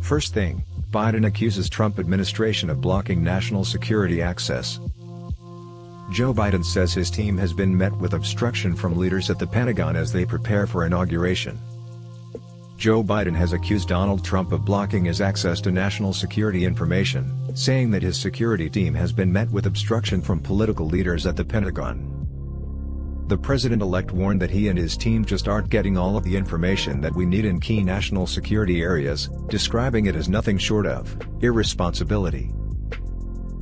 First thing, Biden accuses Trump administration of blocking national security access. Joe Biden says his team has been met with obstruction from leaders at the Pentagon as they prepare for inauguration. Joe Biden has accused Donald Trump of blocking his access to national security information, saying that his security team has been met with obstruction from political leaders at the Pentagon. The president-elect warned that he and his team just aren't getting all of the information that we need in key national security areas, describing it as nothing short of irresponsibility.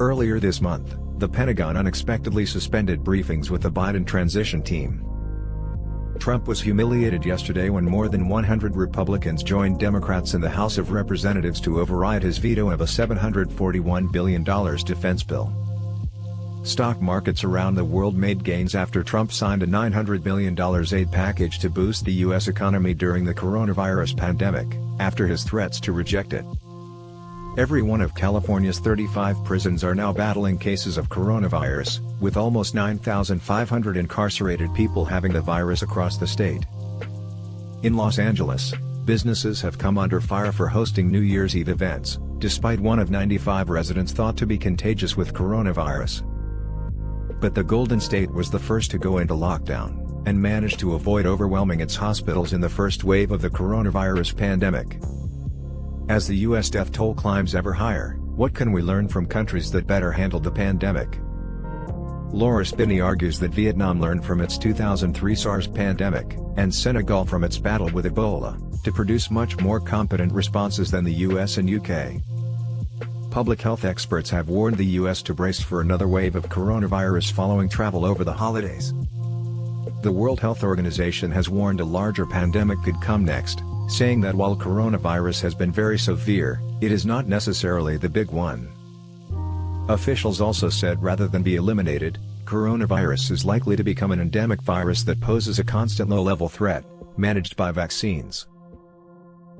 Earlier this month, the Pentagon unexpectedly suspended briefings with the Biden transition team. Trump was humiliated yesterday when more than 100 Republicans joined Democrats in the House of Representatives to override his veto of a $741 billion defense bill. Stock markets around the world made gains after Trump signed a $900 billion aid package to boost the U.S. economy during the coronavirus pandemic, after his threats to reject it. Every one of California's 35 prisons are now battling cases of coronavirus, with almost 9,500 incarcerated people having the virus across the state. In Los Angeles, businesses have come under fire for hosting New Year's Eve events, despite one of 95 residents thought to be contagious with coronavirus. But the Golden State was the first to go into lockdown, and managed to avoid overwhelming its hospitals in the first wave of the coronavirus pandemic. As the U.S. death toll climbs ever higher, what can we learn from countries that better handled the pandemic? Laura Spinney argues that Vietnam learned from its 2003 SARS pandemic, and Senegal from its battle with Ebola, to produce much more competent responses than the US and UK. Public health experts have warned the US to brace for another wave of coronavirus following travel over the holidays. The World Health Organization has warned a larger pandemic could come next, saying that while coronavirus has been very severe, it is not necessarily the big one. Officials also said rather than be eliminated, coronavirus is likely to become an endemic virus that poses a constant low-level threat, managed by vaccines.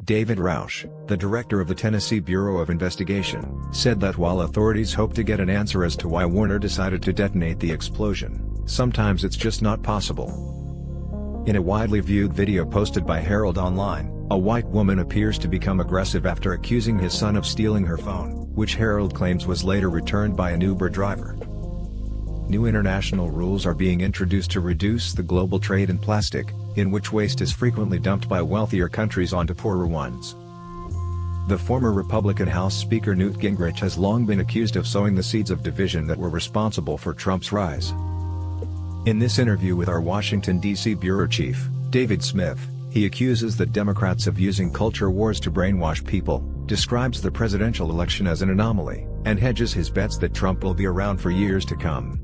David Rausch, the director of the Tennessee Bureau of Investigation, said that while authorities hope to get an answer as to why Warner decided to detonate the explosion, sometimes it's just not possible. In a widely viewed video posted by Herald Online, a white woman appears to become aggressive after accusing his son of stealing her phone, which Herald claims was later returned by an Uber driver. New international rules are being introduced to reduce the global trade in plastic, in which waste is frequently dumped by wealthier countries onto poorer ones. The former Republican House Speaker Newt Gingrich has long been accused of sowing the seeds of division that were responsible for Trump's rise. In this interview with our Washington, D.C. bureau chief, David Smith, he accuses the Democrats of using culture wars to brainwash people, describes the presidential election as an anomaly, and hedges his bets that Trump will be around for years to come.